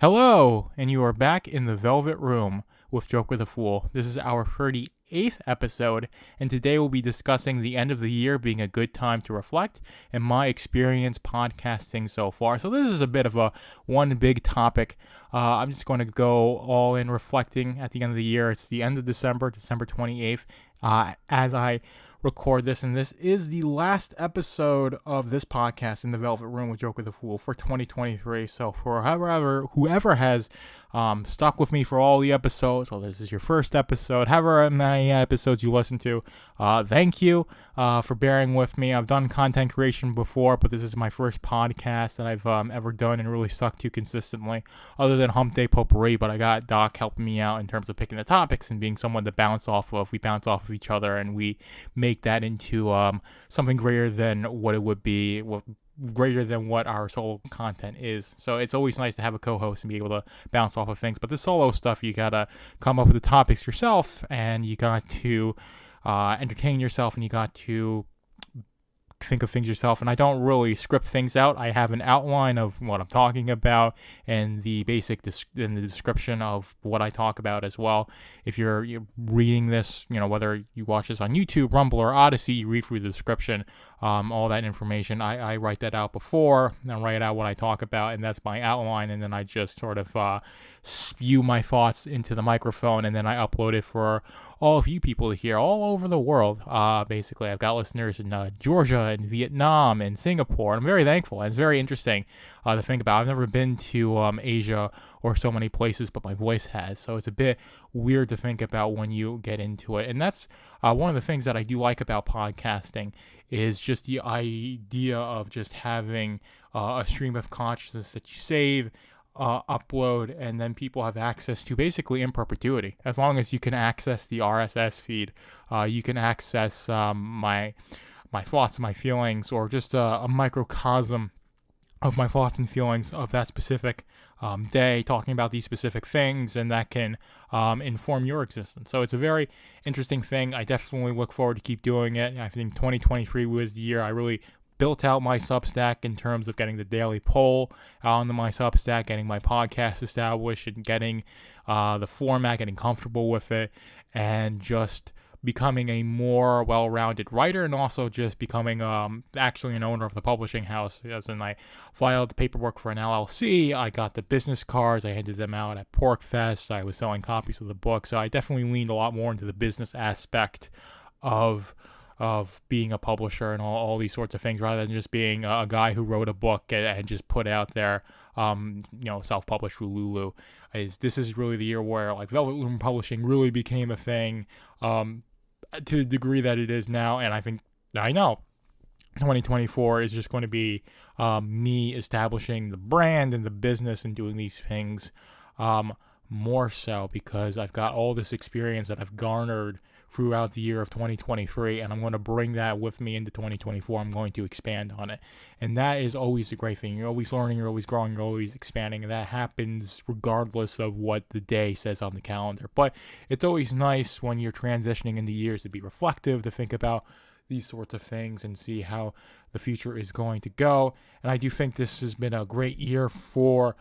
Hello, and you are back in the Velvet Room with Jokerthefool. This is our 38th episode, and today we'll be discussing the end of the year being a good time to reflect and my experience podcasting so far. So this is a bit of a one big topic. I'm just going to go all in reflecting at the end of the year. It's the end of December, December 28th, as I record this, and this is the last episode of this podcast in the Velvet Room with Joker the Fool for 2023. So for whoever has stuck with me for all the episodes, so this is your first episode, however many episodes you listen to, thank you for bearing with me. I've done content creation before, but this is my first podcast that I've ever done and really stuck to consistently, other than Hump Day Potpourri, but I got Doc helping me out in terms of picking the topics and being someone to bounce off of. We bounce off of each other and we make that into something greater than what it would be, greater than what our solo content is. So it's always nice to have a co-host and be able to bounce off of things. But the solo stuff, you gotta come up with the topics yourself, and you got to entertain yourself, and you got to think of things yourself. And I don't really script things out. I have an outline of what I'm talking about and the basic in the description of what I talk about as well. If you're reading this, whether you watch this on YouTube, Rumble, or Odyssey, you read through the description, all that information. I write that out before, and I write out what I talk about, and that's my outline, and then I just sort of spew my thoughts into the microphone, and then I upload it for all of you people to hear all over the world. Basically, I've got listeners in Georgia and Vietnam and Singapore, and I'm very thankful, and it's very interesting to think about. I've never been to Asia or so many places, but my voice has, so it's a bit weird to think about when you get into it. And that's one of the things that I do like about podcasting is just the idea of just having a stream of consciousness that you save, upload, and then people have access to basically in perpetuity. As long as you can access the RSS feed, you can access my thoughts, my feelings, or just a microcosm of my thoughts and feelings of that specific day, talking about these specific things, and that can inform your existence. So it's a very interesting thing. I definitely look forward to keep doing it. I think 2023 was the year I really built out my Substack in terms of getting the daily poll onto my Substack, getting my podcast established, and getting the format, getting comfortable with it, and just becoming a more well-rounded writer, and also just becoming actually an owner of the publishing house. As in, I filed the paperwork for an LLC, I got the business cards, I handed them out at PorkFest, I was selling copies of the book, so I definitely leaned a lot more into the business aspect of being a publisher and all these sorts of things, rather than just being a guy who wrote a book and just put out there, self-published through Lulu. This is really the year where Velvet Loom Publishing really became a thing, to the degree that it is now. And I know 2024 is just going to be me establishing the brand and the business and doing these things more so, because I've got all this experience that I've garnered throughout the year of 2023, and I'm going to bring that with me into 2024. I'm going to expand on it, and that is always a great thing. You're always learning, you're always growing, you're always expanding, and that happens regardless of what the day says on the calendar. But it's always nice when you're transitioning into years to be reflective, to think about these sorts of things and see how the future is going to go. And I do think this has been a great year for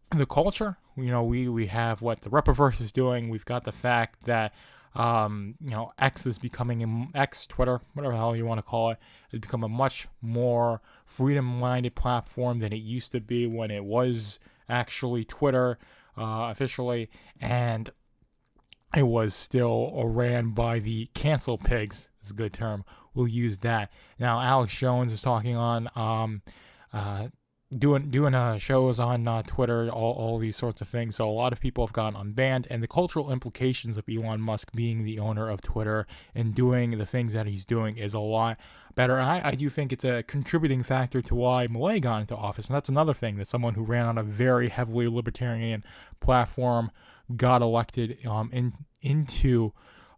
the culture. We have what the Repiverse is doing. We've got the fact that X is becoming Twitter, whatever the hell you want to call it, has become a much more freedom-minded platform than it used to be when it was actually Twitter officially, and it was still ran by the cancel pigs. It's a good term. We'll use that. Now Alex Jones is talking on doing shows on Twitter, all these sorts of things. So a lot of people have gotten unbanned, and the cultural implications of Elon Musk being the owner of Twitter and doing the things that he's doing is a lot better. I do think it's a contributing factor to why Milei got into office, and that's another thing, that someone who ran on a very heavily libertarian platform got elected into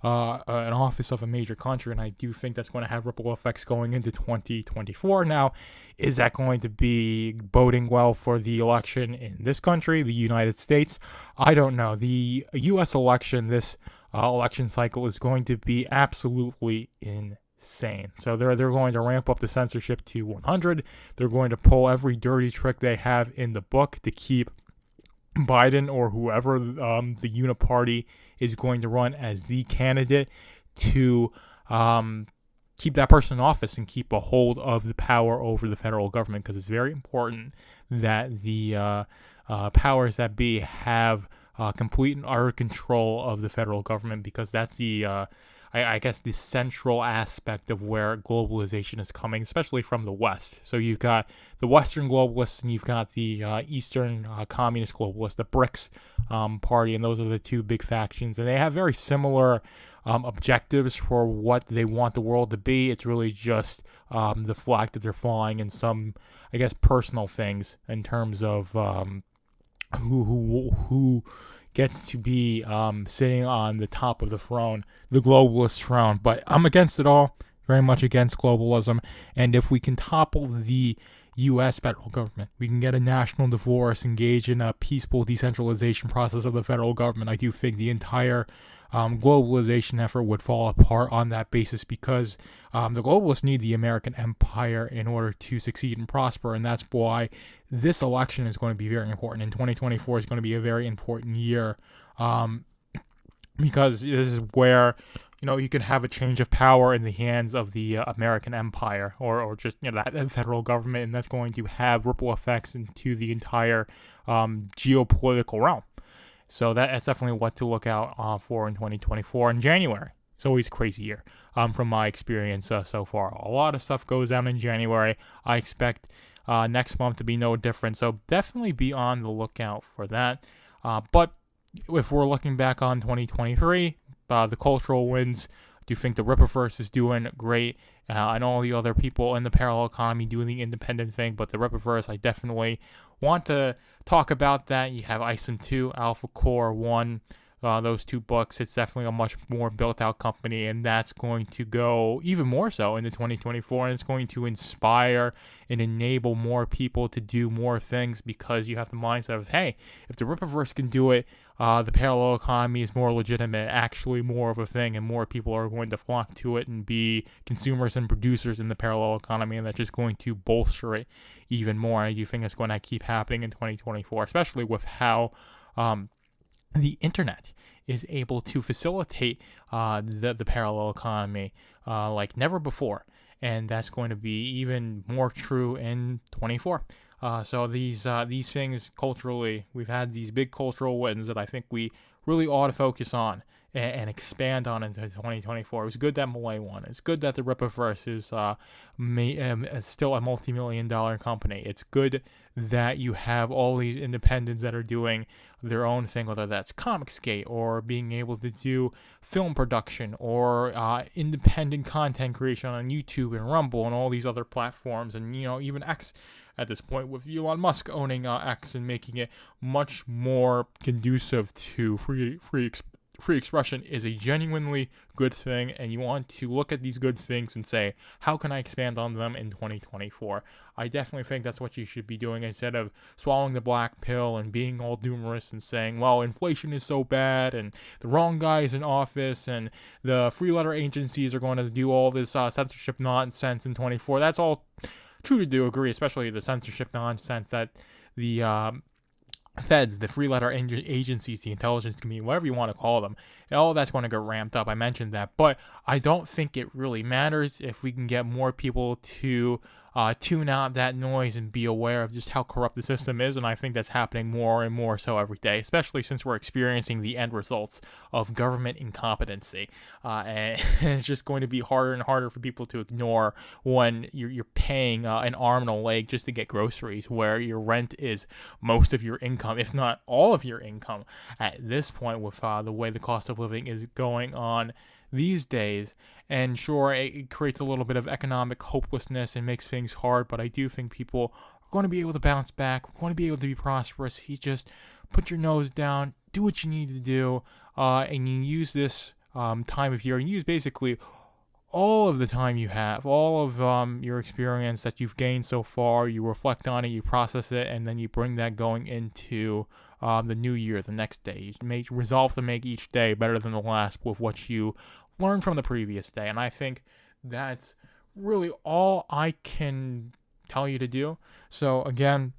an office of a major country, and I do think that's going to have ripple effects going into 2024. Now, is that going to be boding well for the election in this country, the United States? I don't know. The U.S. election, this election cycle, is going to be absolutely insane. So they're going to ramp up the censorship to 100. They're going to pull every dirty trick they have in the book to keep Biden or whoever the uniparty is going to run as the candidate to keep that person in office and keep a hold of the power over the federal government, because it's very important that the powers that be have complete and utter control of the federal government, because that's I guess the central aspect of where globalization is coming, especially from the West. So you've got the Western globalists and you've got the Eastern communist globalists, the BRICS party, and those are the two big factions, and they have very similar objectives for what they want the world to be. It's really just the flag that they're flying and some, I guess, personal things in terms of who gets to be sitting on the top of the throne, the globalist throne. But I'm against it all, very much against globalism. And if we can topple the U.S. federal government, we can get a national divorce, engage in a peaceful decentralization process of the federal government, I do think the entire globalization effort would fall apart on that basis, because the globalists need the American empire in order to succeed and prosper, and that's why this election is going to be very important. And 2024 is going to be a very important year, because this is where you can have a change of power in the hands of the American empire, or just that federal government, and that's going to have ripple effects into the entire geopolitical realm. So that's definitely what to look out for in 2024. In January, it's always a crazy year from my experience so far. A lot of stuff goes down in January. I expect next month to be no different. So definitely be on the lookout for that. But if we're looking back on 2023, the cultural wins, I do think the Rippaverse is doing great. And all the other people in the parallel economy doing the independent thing, but the Rippaverse, I definitely want to talk about that. You have ISIM 2, Alpha Core 1, those two books. It's definitely a much more built out company, and that's going to go even more so into 2024, and it's going to inspire and enable more people to do more things, because you have the mindset of, hey, if the Rippaverse can do it, the parallel economy is more legitimate, actually more of a thing, and more people are going to flock to it and be consumers and producers in the parallel economy, and that's just going to bolster it even more. And I do think it's going to keep happening in 2024, especially with how the internet is able to facilitate the parallel economy like never before, and that's going to be even more true in 24. So these things culturally, we've had these big cultural wins that I think we really ought to focus on and expand on into 2024. It was good that Malay won. It's good that the Rippaverse is still a multi-million-dollar company. It's good that you have all these independents that are doing their own thing, whether that's Comicsgate or being able to do film production or independent content creation on YouTube and Rumble and all these other platforms, and even X at this point, with Elon Musk owning X and making it much more conducive to free expression, is a genuinely good thing, and you want to look at these good things and say, how can I expand on them in 2024? I definitely think that's what you should be doing, instead of swallowing the black pill and being all doomers and saying, well, inflation is so bad and the wrong guy is in office and the free letter agencies are going to do all this censorship nonsense in 24. That's all true to do, agree, especially the censorship nonsense that the feds, the free letter agencies, the intelligence community, whatever you want to call them, all that's going to get ramped up. I mentioned that, but I don't think it really matters if we can get more people to tune out that noise and be aware of just how corrupt the system is, and I think that's happening more and more so every day, especially since we're experiencing the end results of government incompetency, and it's just going to be harder and harder for people to ignore when you're paying an arm and a leg just to get groceries, where your rent is most of your income, if not all of your income at this point, with the way the cost of living is going on these days. And sure, it creates a little bit of economic hopelessness and makes things hard, but I do think people are going to be able to bounce back. We're going to be able to be prosperous. You just put your nose down, do what you need to do, and you use this time of year, and use basically all of the time you have, all of your experience that you've gained so far. You reflect on it, you process it, and then you bring that going into the new year, the next day. You resolve to make each day better than the last with what you learned from the previous day. And I think that's really all I can tell you to do. So again,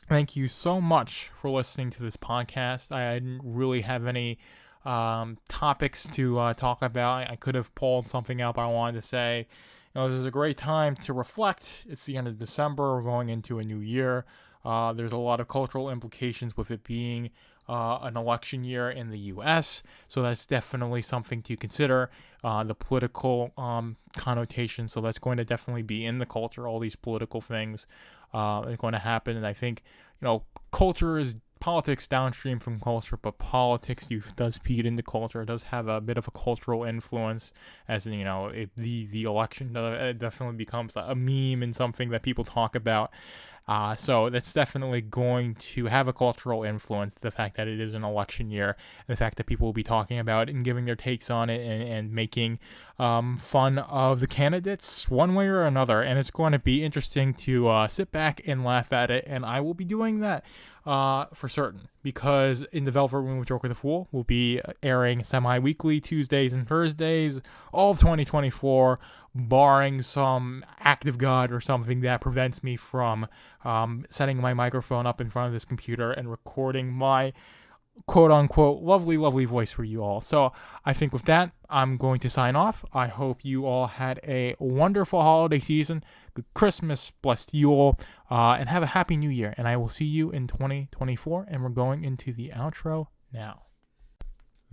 Thank you so much for listening to this podcast. I didn't really have any topics to talk about. I could have pulled something out, but I wanted to say, this is a great time to reflect. It's the end of December. We're going into a new year. There's a lot of cultural implications with it being an election year in the U.S., so that's definitely something to consider. The political connotation, so that's going to definitely be in the culture. All these political things are going to happen, and I think culture is politics downstream from culture, but politics does feed into culture. It does have a bit of a cultural influence, as in, if the election definitely becomes a meme and something that people talk about. So that's definitely going to have a cultural influence, the fact that it is an election year, the fact that people will be talking about it and giving their takes on it and making fun of the candidates one way or another. And it's going to be interesting to sit back and laugh at it, and I will be doing that for certain, because in the Velvet Room with Jokerthefool will be airing semi-weekly Tuesdays and Thursdays all of 2024, barring some act of God or something that prevents me from setting my microphone up in front of this computer and recording my quote-unquote lovely voice for you all. So I think with that, I'm going to sign off. I hope you all had a wonderful holiday season. Good Christmas, blessed you all, and have a happy new year. And I will see you in 2024, and we're going into the outro now.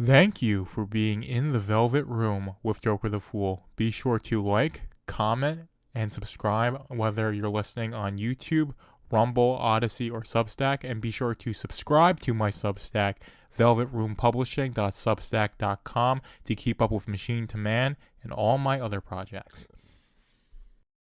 Thank you for being in the Velvet Room with Jokerthefool. Be sure to like, comment, and subscribe, whether you're listening on YouTube, Rumble, Odyssey, or Substack, and be sure to subscribe to my Substack, velvetroompublishing.substack.com, to keep up with Machine to Man and all my other projects.